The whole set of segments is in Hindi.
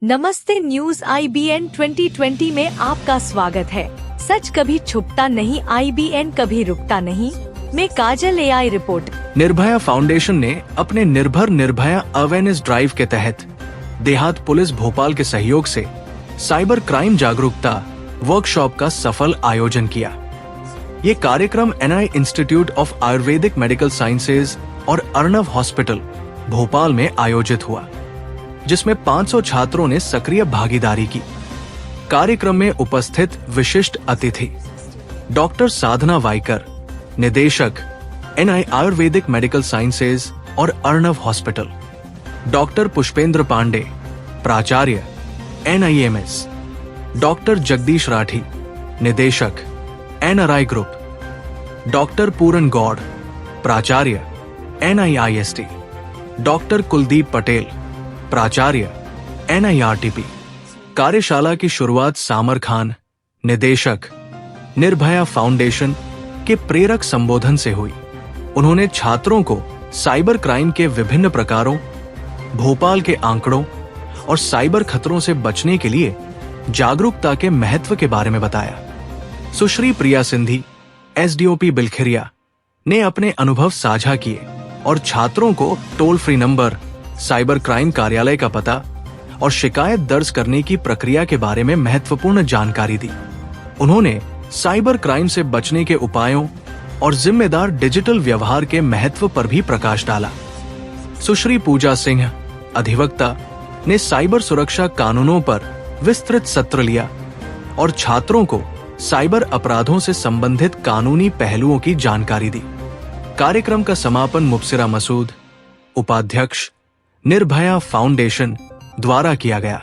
नमस्ते, न्यूज IBN 2020 में आपका स्वागत है। सच कभी छुपता नहीं, IBN कभी रुकता नहीं। मैं काजल AI रिपोर्ट। निर्भया फाउंडेशन ने अपने निर्भर निर्भया अवेयरनेस ड्राइव के तहत देहात पुलिस भोपाल के सहयोग से साइबर क्राइम जागरूकता वर्कशॉप का सफल आयोजन किया। ये कार्यक्रम NI institute of Ayurvedic medical sciences और अर्णव हॉस्पिटल भोपाल में आयोजित हुआ, जिसमें 500 छात्रों ने सक्रिय भागीदारी की। कार्यक्रम में उपस्थित विशिष्ट अतिथि डॉक्टर साधना वाइकर, निदेशक NI आयुर्वेदिक मेडिकल साइंसेज और अर्णव हॉस्पिटल, डॉक्टर पुष्पेंद्र पांडे, प्राचार्य NIMS, डॉक्टर जगदीश राठी, निदेशक NRI ग्रुप, डॉक्टर पूरन गौड़, प्राचार्य NIIST, डॉक्टर कुलदीप पटेल, प्राचार्य NIRTP। कार्यशाला की शुरुआत सामर खान, निदेशक निर्भया फाउंडेशन के प्रेरक संबोधन से हुई। उन्होंने छात्रों को साइबर क्राइम के विभिन्न प्रकारों, भोपाल के आंकड़ों और साइबर खतरों से बचने के लिए जागरूकता के महत्व के बारे में बताया। सुश्री प्रिया सिंधी, SDOP बिलखिरिया ने अपने अनुभव साझा किए और छात्रों को toll free number, cyber crime कार्यालय का पता और शिकायत दर्ज करने की प्रक्रिया के बारे में महत्वपूर्ण जानकारी दी। उन्होंने साइबर क्राइम से बचने के उपायों और जिम्मेदार डिजिटल व्यवहार के महत्व पर भी प्रकाश डाला। सुश्री पूजा सिंह, अधिवक्ता, ने साइबर सुरक्षा कानूनों पर विस्तृत सत्र लिया और छात्रों को साइबर अपराधों से संबंधित कानूनी पहलुओं की जानकारी दी। कार्यक्रम का समापन मुबसिरा मसूद, उपाध्यक्ष निर्भया फाउंडेशन द्वारा किया गया।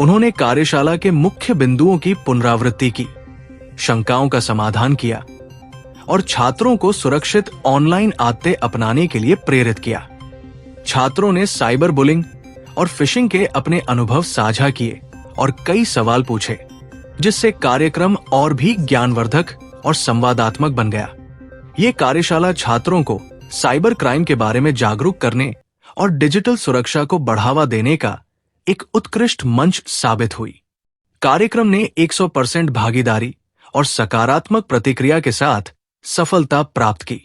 उन्होंने कार्यशाला के मुख्य बिंदुओं की पुनरावृत्ति की, शंकाओं का समाधान किया और छात्रों को सुरक्षित ऑनलाइन आदतें अपनाने के लिए प्रेरित किया। छात्रों ने साइबर बुलिंग और फिशिंग के अपने अनुभव साझा किए और कई सवाल पूछे, जिससे कार्यक्रम और भी ज्ञानवर्धक और संवादात्मक बन गया। ये कार्यशाला छात्रों को साइबर क्राइम के बारे में जागरूक करने और डिजिटल सुरक्षा को बढ़ावा देने का एक उत्कृष्ट मंच साबित हुई। कार्यक्रम ने 100% भागीदारी और सकारात्मक प्रतिक्रिया के साथ सफलता प्राप्त की।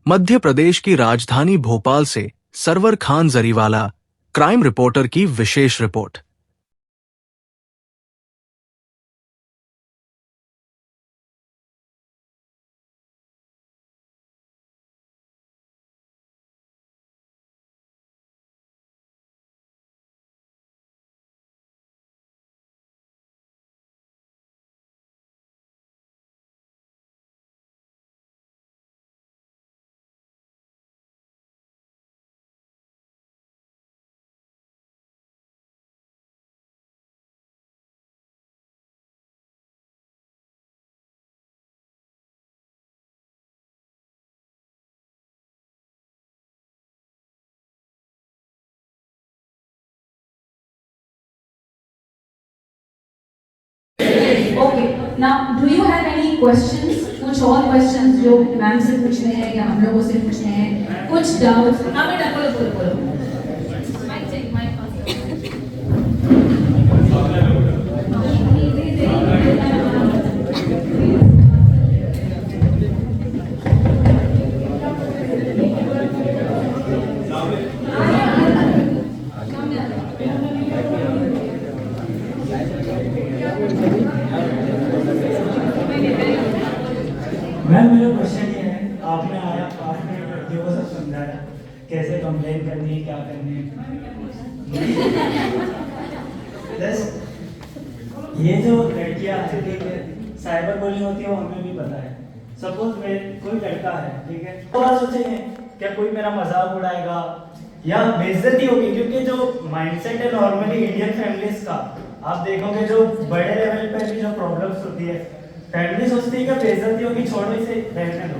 मध्य प्रदेश की राजधानी भोपाल से सरवर खान जरीवाला, क्राइम रिपोर्टर की विशेष रिपोर्ट। Okay. Now, do you have any questions? कुछ और questions जो मैम से पूछने हैं या हम लोगों से पूछने हैं? कुछ doubts? हाँ बेटा बोलो। मैम, मेरा क्वेश्चन ये है, आपने लड़कियों को सब समझाया कैसे कंप्लेन करनी है, क्या करनी है। ये जो लड़कियां हैं, ठीक है, साइबर बुलिंग होती है वो हमें भी पता है। सपोज कोई लड़का है, ठीक है, तो आप सोचेंगे क्या कोई मेरा मजाक उड़ाएगा या बेइज्जती होगी, क्योंकि जो माइंडसेट है नॉर्मली इंडियन फैमिलीज का, आप देखोगे जो बड़े लेवल पे भी जो प्रॉब्लम्स होती है, फैमिली सोचती है कि बेइज्जती होगी, छोड़ो इसे, रहने दो।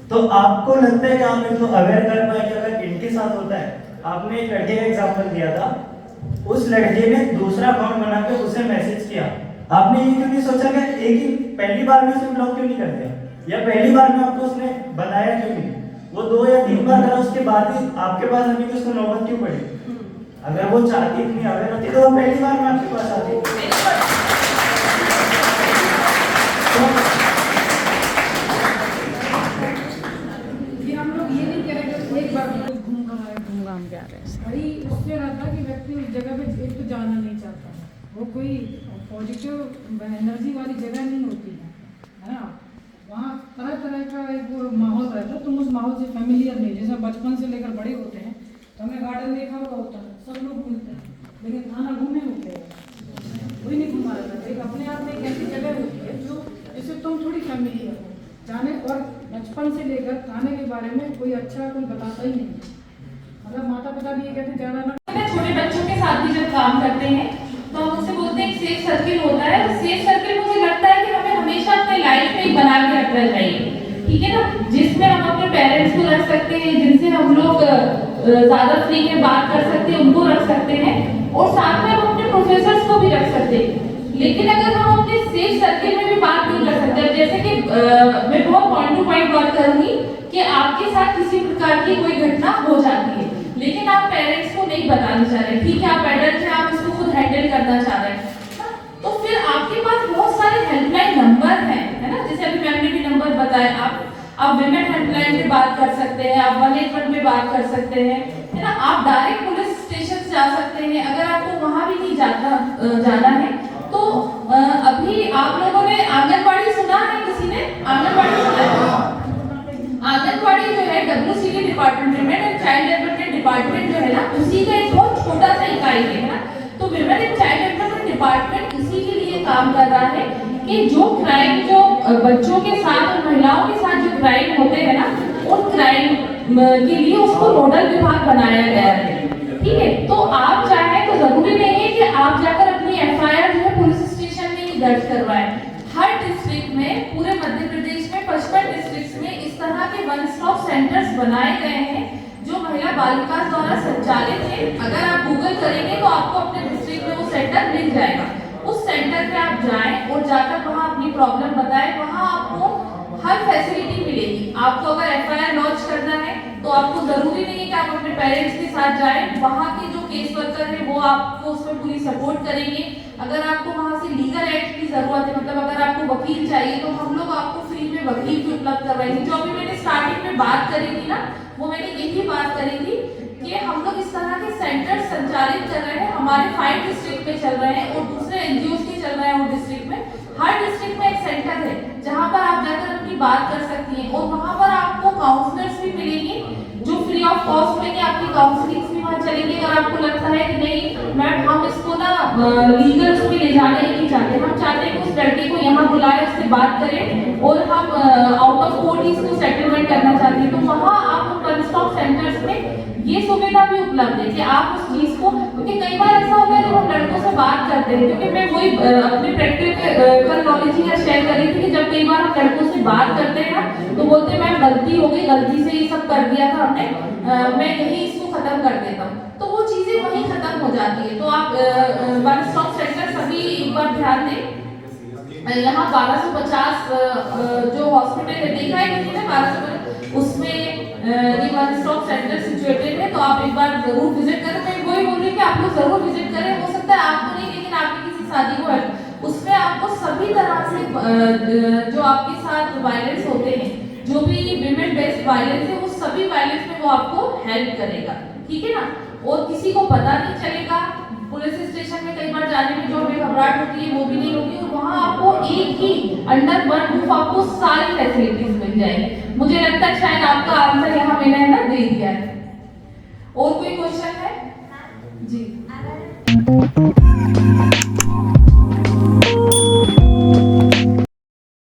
तो आपको लगता है कि आप इनको अवेयर कर पाए कि अगर इनके साथ होता है, आपने एक लड़के का एग्जांपल दिया था, उस लड़के ने दूसरा अकाउंट बना के उसे मैसेज किया, आपने ये क्यों नहीं सोचा कि एक ही पहली बार में उसे ब्लॉक क्यों नहीं कर दिया, या पहली बार में आपको उसने बताया क्यों नहीं, वो 2 या 3 बार करा, उसके बाद ही आपके पास अभी उसको नौबत क्यों पड़ी। अगर वो चाहती इतनी अवेयर होती तो वो पहली बार में आपके पास आती। ये हम लोग ये नहीं कह रहे कि एक बार घूम घाम के आ रहे हैं। भाई उससे रहता कि व्यक्ति उस जगह पे एक तो जाना नहीं चाहता, वो कोई पॉजिटिव एनर्जी वाली जगह नहीं होती है ना। वहाँ तरह तरह का एक माहौल रहता है, तुम उस माहौल से फेमिलियर नहीं। जैसे बचपन से लेकर बड़े होते हैं तो हमें गार्डन देखा हुआ होता है, सब लोग मिलते हैं, लेकिन खाना घूमे होते हैं, कोई नहीं घुमा रहता। एक अपने आप में एक ऐसी जगह होती है जो जिससे तुम थोड़ी फेमिलियर हो जाने, और बचपन से लेकर खाने के बारे में कोई अच्छा कोई बताता ही नहीं। मतलब माता पिता भी ये कहते हैं ज़्यादा ना। छोटे बच्चों के साथ भी जब काम करते हैं तो हम उससे बोलते हैं सेफ सर्किल होता है। सेफ सर्किल मुझे लगता है कि हमें हमेशा अपने लाइफ में बना के रखना चाहिए, ठीक है ना, जिसमें हम अपने पेरेंट्स को रख सकते हैं, जिनसे हम लोग ज्यादा फ्री में बात कर सकते हैं, उनको रख सकते हैं, और साथ में हम अपने प्रोफेसर्स को भी रख सकते हैं। लेकिन अगर हम अपने सेफ सर्किल में भी बात नहीं कर सकते, जैसे कि मैं बहुत पॉइंट टू पॉइंट बात करूंगी कि आपके साथ किसी प्रकार की कोई घटना हो जाती है, लेकिन आप पेरेंट्स को नहीं बताना चाह रहे, ठीक है, आप एडल्ट हैं, आप इसको खुद हैंडल करना चाह रहे हैं, तो फिर आपके पास बहुत सारे हेल्पलाइन नंबर हैं, है ना। जैसे अभी मैम ने भी नंबर बताया, आप विमेन हेल्पलाइन पे बात कर सकते हैं, आप 181 पे बात कर सकते हैं, है ना। आप डायरेक्ट पुलिस स्टेशन जा सकते हैं। अगर आपको वहां भी नहीं जाना है तो अभी आप लोगों ने आंगनबाड़ी सुना है, किसी ने आंगनबाड़ी सुना है? आंगनबाड़ी जो है WCD department, women and child development department जो है ना, उसी का एक बहुत छोटा सा इकाई है ना। तो women and child development department इसी के लिए काम कर रहा है कि जो क्राइम जो बच्चों के साथ और महिलाओं के साथ जो क्राइम होते हैं ना, उन क्राइम के लिए उसको नोडल विभाग बनाया गया है, ठीक है। तो आप चाहे तो जरूरी नहीं है कि आप जाकर अपनी FIR जो है पुलिस स्टेशन में ही दर्ज करवाएं। हर डिस्ट्रिक्ट में, पूरे मध्य प्रदेश में 55 डिस्ट्रिक्ट में इस तरह के वन स्टॉप सेंटर्स बनाए गए हैं जो महिला बाल विकास द्वारा संचालित है। अगर आप गूगल करेंगे तो आपको अपने डिस्ट्रिक्ट में वो सेंटर मिल जाएगा। उस सेंटर पे आप जाएं और जाकर वहां अपनी प्रॉब्लम बताएं, वहां आपको हर फैसिलिटी मिलेगी। आपको अगर FIR लॉन्च करना है तो आपको जरूरी नहीं है कि आप अपने पेरेंट्स के साथ जाएं, वहां के जो केस वर्कर हैं वो आपको उसमें पूरी सपोर्ट करेंगे। अगर आपको वहां से लीगल एड की जरूरत है, मतलब अगर आपको वकील चाहिए तो हम लोग आपको फ्री में वकील भी उपलब्ध करवाएंगे। जो अभी मैंने स्टार्टिंग में बात करी थी ना, वो मैंने यही बात करी थी कि हम लोग इस तरह के सेंटर संचालित कर रहे हैं। हमारे 5 डिस्ट्रिक्ट में चल रहे हैं और दूसरे NGOs के चल रहे हैं वो डिस्ट्रिक्ट में। हर डिस्ट्रिक्ट में एक सेंटर है जहां पर आप जाकर अपनी बात कर सकती हैं, और वहां पर आपको काउंसलर्स भी मिलेंगे जो फ्री ऑफ कॉस्ट में आपकी काउंसलिंग भी वहां चलेंगे। अगर आपको लगता है कि नहीं मैम हम इसको ना लीगल उसमें ले जाना ही नहीं चाहते, हम चाहते हैं कि उस लड़के को यहाँ बुलाए, उससे बात करें और हम आउट ऑफ कोर्ट ही इसको सेटलमेंट करना चाहते हैं, तो वहाँ आप वन स्टॉप सेंटर्स में ये सुविधा भी उपलब्ध है कि आप उस चीज को, क्योंकि कई बार ऐसा होता है जब हम लड़कों से बात करते हैं, क्योंकि मैं वही अपने प्रैक्टिकल नॉलेज ही शेयर कर रही थी कि जब कई बार हम लड़कों से बात करते हैं ना तो बोलते हैं मैम गलती हो गई, गलती से ये सब कर दिया था हमने, मैं यही इसको खत्म कर देता हूँ, तो वो चीजें वहीं खत्म हो जाती है। तो आप वन स्टॉप सेंटर सभी एक बार ध्यान दें। यहाँ 1250 जो हॉस्पिटल है देखा है किसी ने 1250, उसमें ये वन स्टॉप सेंटर सिचुएटेड है, तो आप एक बार जरूर विजिट करें। मैं वही बोल रही हूँ कि आप लोग जरूर विजिट करें। हो सकता है आपको नहीं, लेकिन आपकी किसी शादी को है, उसमें आपको सभी तरह से जो आपके साथ वायलेंस होते हैं, जो भी विमेन बेस्ड वायलेंस है, वो सभी वायलेंस में वो आपको हेल्प करेगा, ठीक है ना। और किसी को पता नहीं चलेगा, पुलिस स्टेशन में कई बार जाने में जो हमें घबराहट होती है वो भी नहीं होगी, और वहाँ आपको एक ही अंडर वन रूफ आपको सारी फैसिलिटीज मिल जाएगी। मुझे लगता है शायद आपका आंसर यहाँ मैंने ना दे दिया है। और कोई क्वेश्चन है जी?